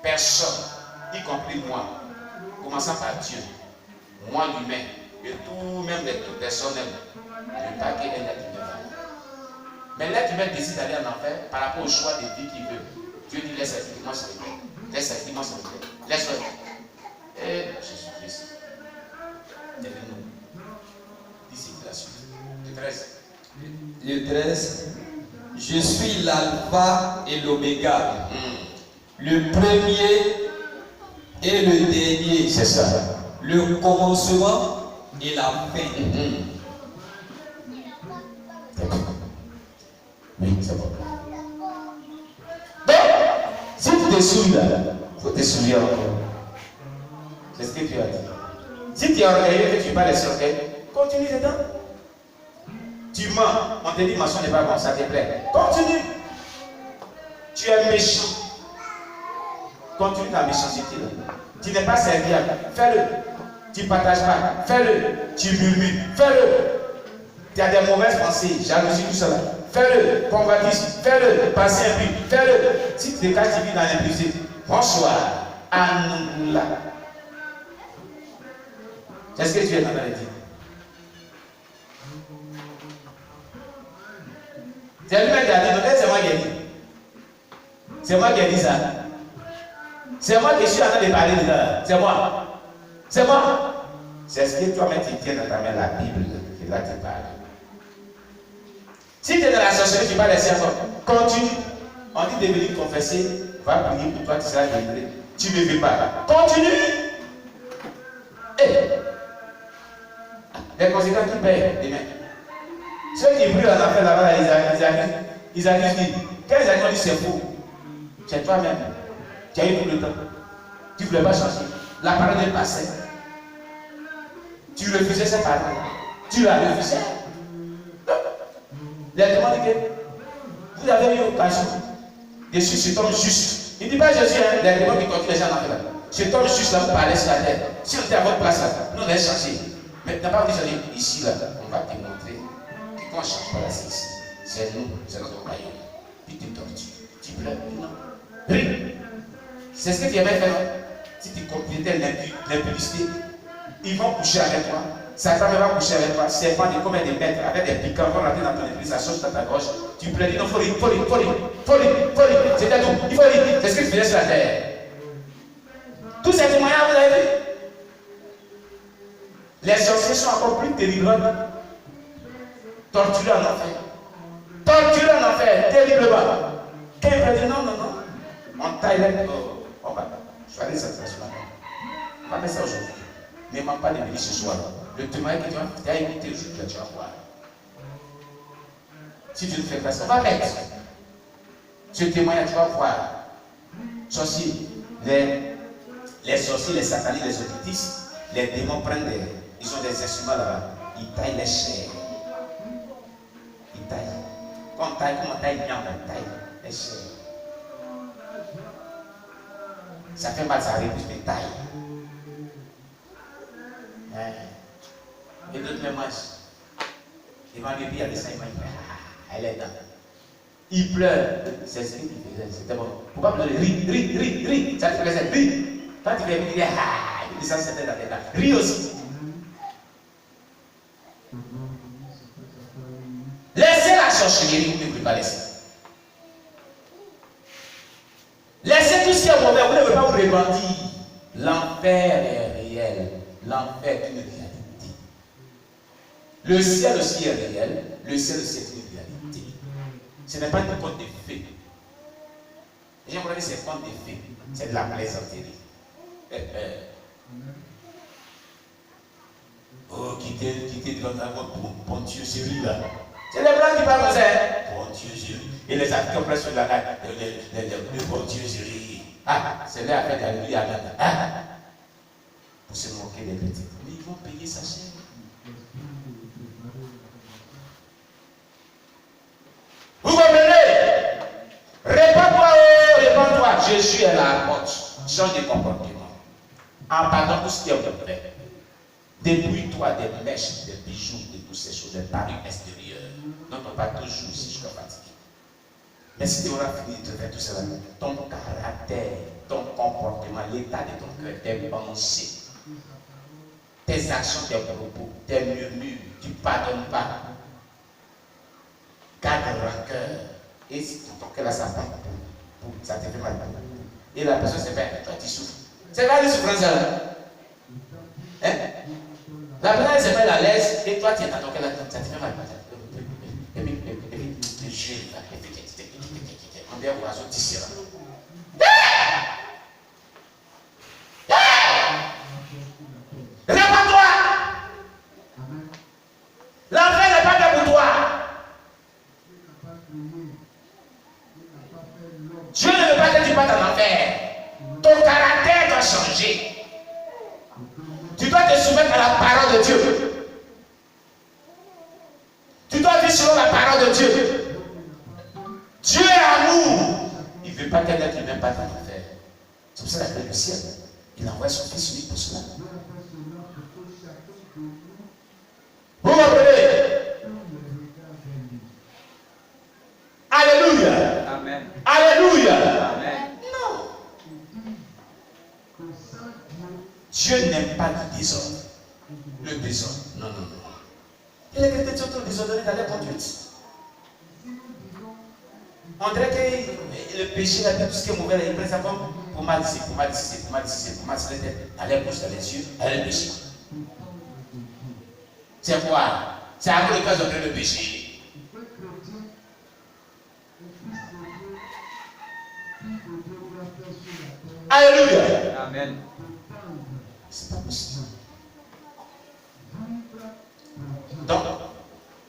personne, y compris moi, commençant par Dieu, moi l'humain, et tout, même les personnes, ne pas qu'un être humain. Mais l'être humain décide d'aller en enfer par rapport au choix de vie qu'il veut. Dieu dit laisse effectivement se réveiller. Laisse effectivement se réveiller. Laisse-le. Et Jésus-Christ. Aidez-nous. D'ici la suite. Le 13. Le 13. Je suis l'alpha et l'oméga. Le premier et le dernier. C'est ça. Le commencement et la fin. Oui, c'est bon. Donc, si tu te souviens là, il faut te souvenir encore. C'est ce que tu as dit. Si tu es orgueilleux et que tu parles sur orgueil, continue dedans. Tu mens, on te dit mensonge n'est pas bon, ça te plaît. Continue. Tu es méchant. Continue ta méchanceté là. Tu n'es pas serviable, fais-le. Tu ne partages pas, fais-le. Tu murmures, fais-le. Tu as des mauvaises pensées, jalousie, tout cela. Fais-le. Convoitise, fais-le. Passer un but, fais-le. Si tu te caches, tu vis dans l'impulsif. Bonsoir. Anoula. C'est ce que tu es en train de dire. C'est lui-même qui a dit, c'est moi qui ai dit. C'est moi qui ai dit ça. C'est moi qui suis en train de parler de ça. C'est moi. C'est moi. C'est ce que toi-même tu tiens dans ta main, la Bible, qui là tu parles. Si tu es dans la sorcellerie, tu parles des serpents. Continue. On dit de venir confesser, va prier pour toi, tu seras délivré. Tu ne veux pas. Continue. Les conséquences qui payent demain. Ceux qui brûlent en enfer là-bas, ils accusent qui? Quand ils accusent, c'est faux. C'est toi-même. Tu as eu tout le temps. Tu ne voulais pas changer. La parole est passée. Tu refusais cette parole. Tu l'as refusé. Il a demandé que vous avez eu occasion de suivre cet homme juste. Il ne dit pas Jésus, hein, les démons qui conduisent les gens en enfer. Cet homme juste là, vous parlez sur la terre. Si on était à votre place là, nous on allait changer. Mais tu n'as pas dit ici là, on va te montrer qu'on ne change pas là, c'est ici. C'est nous, c'est notre royaume. Puis tu tortures, tu pleures, non. Ris. C'est ce que tu avais fait. Si tu complétais l'impudicité, ils vont coucher avec toi. Sa femme va coucher avec toi. Serpent de combien de mètres, avec des piquants, vont rentrer dans ton église, ça sauce dans ta gorge. Tu pleures, dis non, faut rire. C'était tout. Il faut rire. C'est ce que tu faisais sur la terre. Tous ces témoignages, vous avez vu? Les sorciers sont encore plus terribles. Torturés en enfer. Torturés en enfer, terriblement. Quand il peut dire non. On taille les. On va. Je vais aller cette là. On va mettre ça aujourd'hui. Ne manque pas de venir ce soir. Le témoignage que tu as écouté aujourd'hui, tu vas voir. Si tu ne fais pas ça, on va mettre. Ce témoignage, tu vas voir. Sorciers, les sorciers, les satanistes, les occultistes, les démons prennent des. Ils ont des instruments là-bas. Ils taillent les chairs. Ils taillent. Quand on taille, comment on taille bien, on taille les chairs. Ça fait mal, ça arrive plus de taille. Et d'autres me mangent. Ils vont arriver, il y a des seins, ils vont dire, elle est là. Il pleure. C'est ce qu'il faisait. C'était bon. Pourquoi pleurer? Ris. Ça te fait plaisir. Ris. Quand tu viens, il dit, il dit ça, c'était dans tes dents. Ris aussi. Laissez la sorcellerie, vous ne pouvez pas laisser. Laissez tout ce qui est mauvais, vous ne pouvez pas vous repentir. L'enfer est réel. L'enfer est une réalité. Le ciel aussi est réel. Le ciel aussi est une réalité. Ce n'est pas une conte de fées. Les gens vont dire c'est conte de fées. C'est de la plaisanterie. Oh, quittez devant ta voix, bon Dieu, c'est lui là. C'est les blancs qui parlent comme ça. Bon Dieu, c'est lui. Et les Africains prennent sur la tête. Le bon Dieu, c'est lui. C'est là après d'Alléluia. Pour se moquer des petits. Mais ils vont payer sa chair. Vous comprenez? Réponds-toi. Jésus est la porte. Change de comportement. En pardonnant tout ce qui est mauvais. Dépouille-toi des mèches, des bijoux, de toutes ces choses, des parures extérieures. Non, on va toujours ici, je suis fatigué. Mais si tu auras fini de te faire tout cela, ton caractère, ton comportement, comportement, l'état de ton cœur, tes pensées, tes actions, tes propos, tes murmures, tu ne pardonnes pas. Garde rancœur. Et si ton cœur là, ça part, ça te fait mal. Et la personne se fait, toi tu souffres. C'est pas une souffrance là. Hein? La personne se met à l'aise et toi tu es dans ton cœur là, ça te fait mal. Et puis, tu gères là. On vient voir ce tissu là. Réponds-toi! L'enfer n'est pas fait pour toi. Dieu ne veut pas que tu partes en enfer. Ton caractère doit changer. Tu dois te soumettre à la parole de Dieu. Tu dois vivre selon la parole de Dieu. Dieu est amour. Il ne veut pas quelqu'un qui ne pas en enfer. C'est pour ça qu'il a fait le ciel. Il envoie son fils unique pour cela. Vous comprenez? Alléluia. Amen. Alléluia. Amen. Non. Dieu n'aime pas le désordre. Le désordre. Non, non, non. Et les chrétiens sont désordonnés dans leur conduite. On dirait que le péché, tout ce qui est mauvais, ils prennent ça comme pour mal ici, pour mal ici, pour mal ici, pour mal ici, dans les bouches, dans les yeux, dans le péché. C'est quoi? C'est à cause de quoi ils ont pris le péché. Alléluia. Amen. C'est pas possible. Donc,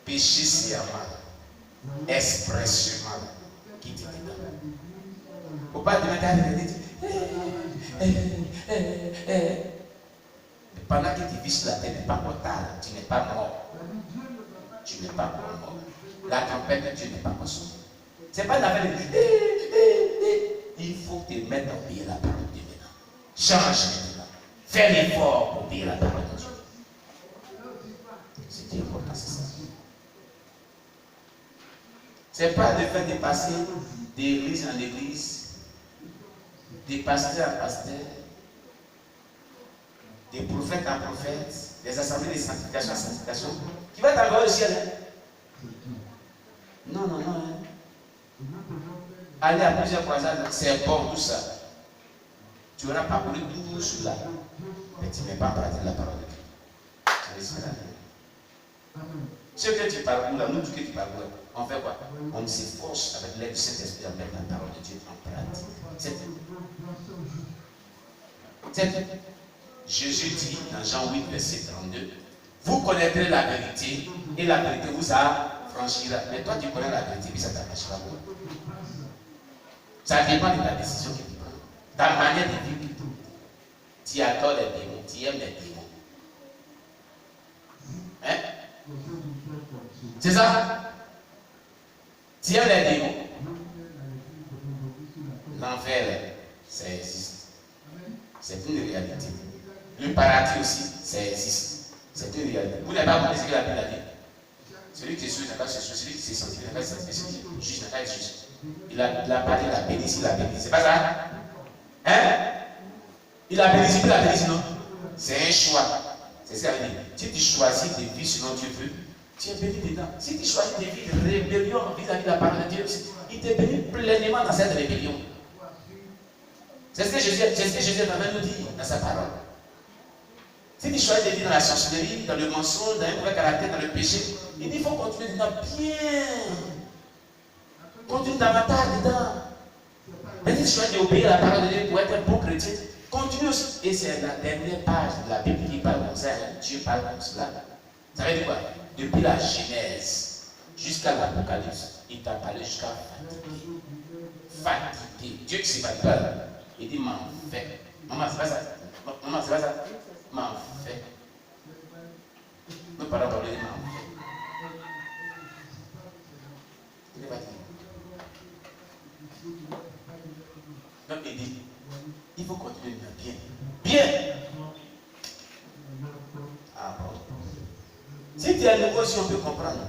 péché sciemment, expressément, qui te dit non. Faut pas te mettre à dire, pendant que tu vis sur la terre, tu n'es pas mortal, tu n'es pas mort. Tu n'es pas mort. La tempête de Dieu n'est pas mort. C'est pas la affaire de il faut te mettre à obéir la parole de Dieu maintenant. Change maintenant. Fais l'effort pour obéir la parole de Dieu. C'est important, c'est ça. C'est pas le fait de passer d'église en église, de pasteur en pasteur, des prophètes en prophètes, des assemblées de sanctification en sanctification, qui va t'envoyer au ciel. Non, non, non. Aller à plusieurs croisades, c'est bon tout ça. Tu auras parcouru tout cela, mais tu n'es pas en pratique la parole de Dieu. Tu risques rien. Ce que tu parcours là, nous tout que tu parcours, on fait quoi? On s'efforce avec l'aide du Saint-Esprit à mettre la parole de Dieu en pratique. Jésus dit dans Jean 8, verset 32, vous connaîtrez la vérité et la vérité vous affranchira. Mais toi tu connais la vérité, puis ça t'affranchira. Ça dépend de ta décision que tu prends. Ta manière de vivre. Tu adores les démons, tu aimes les démons. Hein? C'est ça? Tu aimes les démons. L'enfer, ça existe. C'est une réalité. Le paradis aussi, ça existe. C'est une réalité. Vous n'avez pas compris ce que la Bible a dit. Celui qui est sûr n'a pas cherché, celui qui s'est senti n'a pas senti, celui qui est juste n'a pas été juste. Il a parlé, il a béni, il a béni. C'est pas ça? Hein? Il a béni, il a béni, non? C'est un choix. C'est ça qu'il dit. Si tu choisis de vivre selon Dieu veut, tu es béni dedans. Si tu choisis de vivre rébellion vis-à-vis de la parole de Dieu, il te bénit pleinement dans cette rébellion. C'est ce que Jésus est en train de nous dire dans sa parole. Si tu choisis de vivre dans la sorcellerie, dans le mensonge, dans un mauvais caractère, dans le péché, il dit qu'il faut continuer dedans bien. Continue davantage dedans. Mais si tu choisis d'obéir à la parole de Dieu pour être un bon chrétien, continue aussi. Et c'est la dernière page de la Bible qui parle comme ça. Dieu parle comme cela. Ça veut dire quoi? Depuis la Genèse jusqu'à l'Apocalypse, il t'a parlé jusqu'à fatigué. Fatigué. Dieu qui s'est fatigué. Il dit m'en fait. Maman, c'est pas ça. Maman, c'est pas ça. M'en fait. Nos parents parlent de m'en fait. Il est fatigué. Donc il dit, il faut continuer bien. Bien. Ah bon. Si tu es nouveau, si on peut comprendre.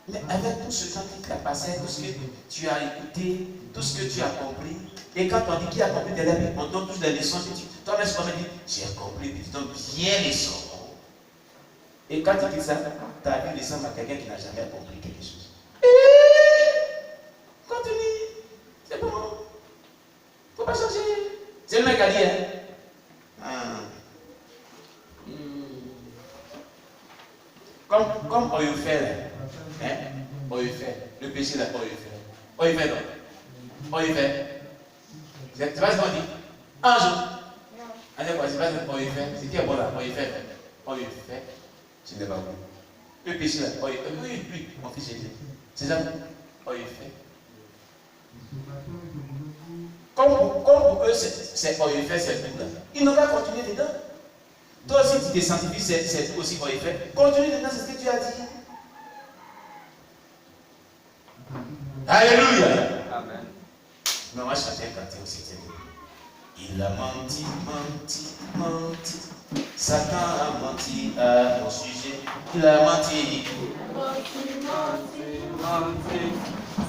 Mais avec tout ce temps qui t'a passé, tout ce que tu as écouté, tout ce que tu as compris, Et quand on dit qui a compris tes lettres, on donne tous les leçons. Toi-même, tu vas dire, j'ai compris, puis tu donnes bien les leçons. Et quand tu dis ça, tu as vu leçon à quelqu'un qui n'a jamais compris quelque chose. Continue. C'est bon. Faut pas changer. C'est le mec qui a dit, Comme on y fait, on y fait. Le péché là, on y fait. On y fait, non. On y fait. C'est pas ce qu'on dit. Un jour. C'est pas ce qu'on y fait. C'est qui est bon là? On y fait. On y fait. Ce n'est pas bon. Le péché là, on y fait. Oui, mon fils Jésus. C'est ça. On y fait. Comme pour eux, c'est on y fait, c'est tout là. Ils n'ont pas continué dedans. Toi aussi, tu te sanctifies, c'est tout aussi qu'on y fait. Continue dedans, c'est ce que tu as dit. Alléluia. Amen. Mais moi, je chantais un cantique aussi. Il a menti, menti, menti. Satan a menti à mon sujet. Il a menti. Menti, menti, menti.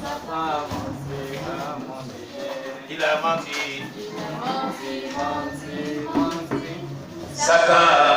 Satan a menti à mon sujet. Il a menti. Il a menti, menti, menti. Satan